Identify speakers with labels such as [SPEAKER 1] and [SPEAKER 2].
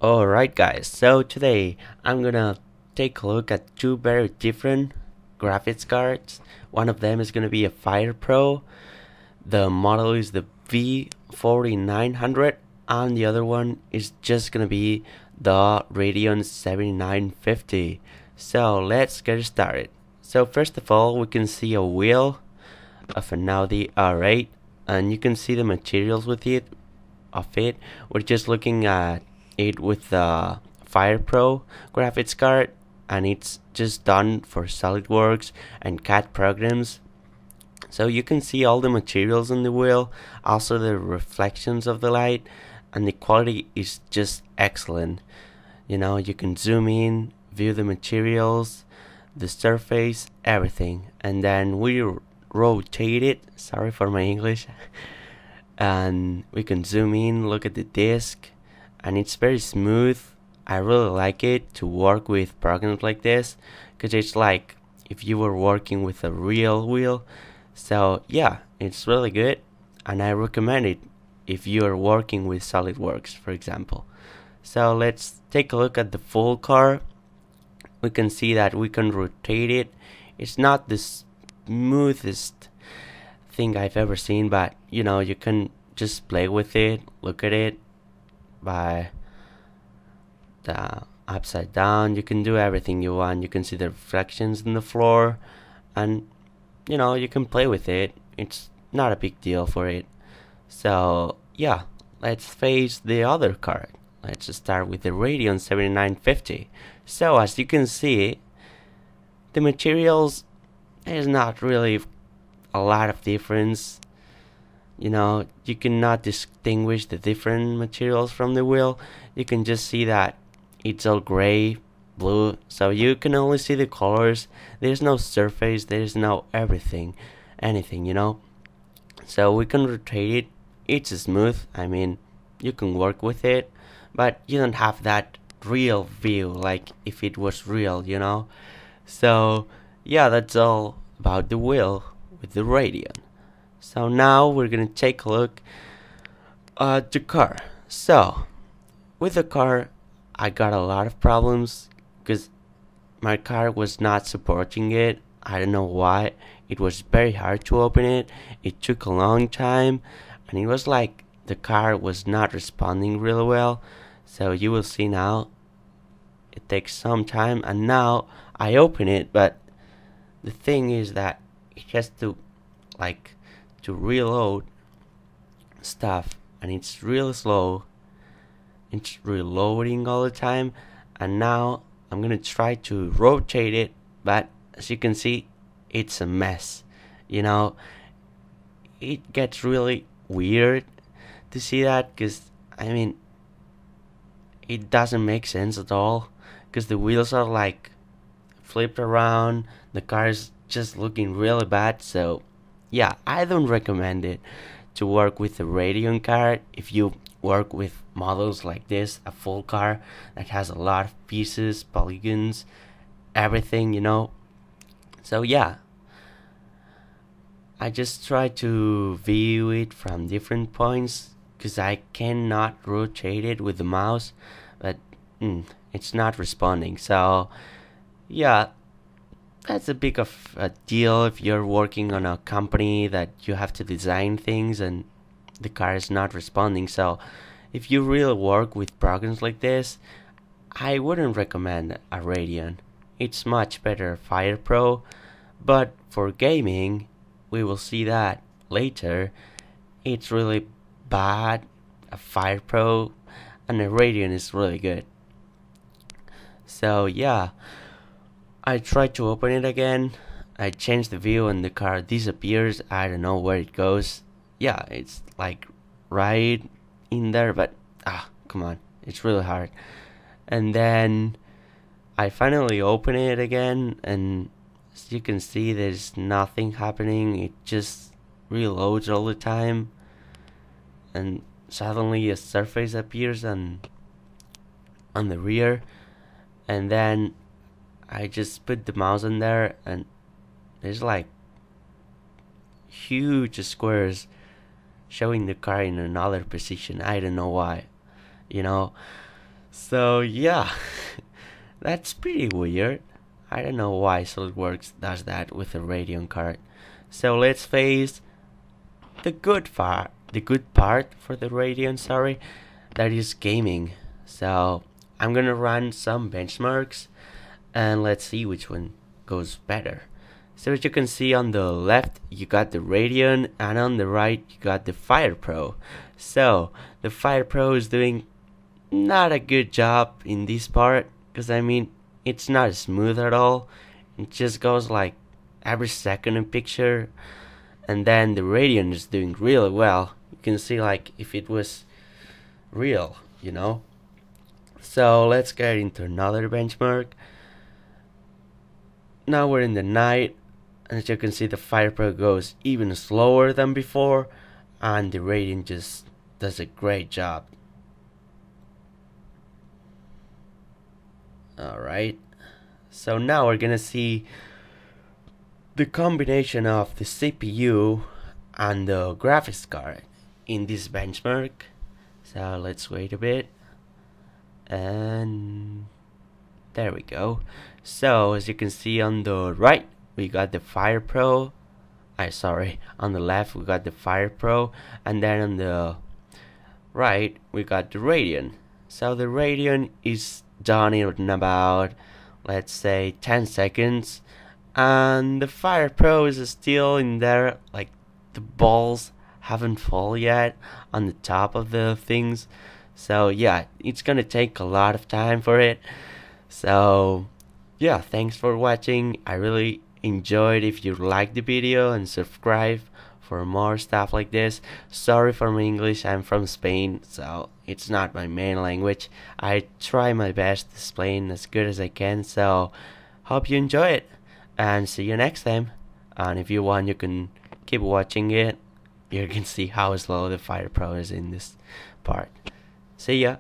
[SPEAKER 1] Alright guys, so today I'm gonna take a look at two very different graphics cards. One of them is gonna be a FirePro. The model is the V4900, and the other one is just gonna be the Radeon 7950. So let's get started. So first of all, we can see a wheel of an Audi R8, and you can see the materials with it. We're just looking at it with the FirePro graphics card, and it's just done for SolidWorks and CAD programs. So you can see all the materials on the wheel, also the reflections of the light, and the quality is just excellent. You know, you can zoom in, view the materials, the surface, everything, and then we rotate it. Sorry for my English. And we can zoom in, look at the disc, and it's very smooth. I really like it to work with programs like this, because it's like if you were working with a real wheel. So yeah, it's really good, and I recommend it if you are working with SolidWorks, for example. So let's take a look at the full car. We can see that we can rotate it. It's not the smoothest thing I've ever seen, but you know, you can just play with it, look at it by the upside down. You can do everything you want. You can see the reflections in the floor, and you know, you can play with it. It's not a big deal for it. So yeah, let's face the other card. Let's start with the Radeon 7950. So as you can see, the materials, there's not really a lot of difference. You know, you cannot distinguish the different materials from the wheel. You can just see that it's all gray, blue, so you can only see the colors. There's no surface, there's no anything, you know. So we can rotate it. It's smooth. I mean, you can work with it, but you don't have that real view like if it was real, you know. So yeah, that's all about the wheel with the Radeon. So now we're gonna take a look at the car. So with the car, I got a lot of problems because my car was not supporting it. I don't know why. It was very hard to open it. It took a long time, and it was like the car was not responding really well. So you will see now it takes some time, and now I open it, but the thing is that it has to reload stuff, and it's real slow. It's reloading all the time, and now I'm gonna try to rotate it, but as you can see, it's a mess. You know, it gets really weird to see that, because I mean, it doesn't make sense at all, because the wheels are like flipped around, the car is just looking really bad. So yeah, I don't recommend it to work with a Radeon card if you work with models like this, a full car that has a lot of pieces, polygons, everything, you know. So yeah, I just try to view it from different points because I cannot rotate it with the mouse, but it's not responding. So yeah, that's a big of a deal if you're working on a company that you have to design things and the car is not responding. So if you really work with programs like this, I wouldn't recommend a Radeon. It's much better FirePro, but for gaming, we will see that later. It's really bad. A FirePro and a Radeon is really good. So yeah, I tried to open it again. I changed the view and the car disappears. I don't know where it goes. Yeah, it's like right in there, but come on, it's really hard. And then I finally open it again, and as you can see, there's nothing happening. It just reloads all the time, and suddenly a surface appears on the rear, and then I just put the mouse in there, and there's like huge squares showing the car in another position. I don't know why, you know. So yeah, that's pretty weird. I don't know why SolidWorks does that with a Radeon card. So let's face the good part. The good part for the Radeon, sorry, that is gaming. So I'm gonna run some benchmarks and let's see which one goes better. So as you can see, on the left you got the Radeon and on the right you got the FirePro. So the FirePro is doing not a good job in this part, because I mean it's not smooth at all. It just goes like every second in picture, and then the Radeon is doing really well. You can see like if it was real, you know. So let's get into another benchmark. Now we're in the night, and as you can see the FirePro goes even slower than before, and the Radeon just does a great job. Alright, so now we're gonna see the combination of the CPU and the graphics card in this benchmark. So let's wait a bit, and there we go. So as you can see, on the right we got the FirePro. On the left we got the FirePro, and then on the right we got the Radeon. So the Radeon is done in about, let's say, 10 seconds, and the FirePro is still in there, like the balls haven't fallen yet on the top of the things. So yeah, it's gonna take a lot of time for it. So yeah, thanks for watching. I really enjoyed. If you liked the video, and subscribe for more stuff like this. Sorry for my English, I'm from Spain, so it's not my main language. I try my best to explain as good as I can, so hope you enjoy it, and see you next time. And if you want, you can keep watching it. You can see how slow the FirePro is in this part. See ya.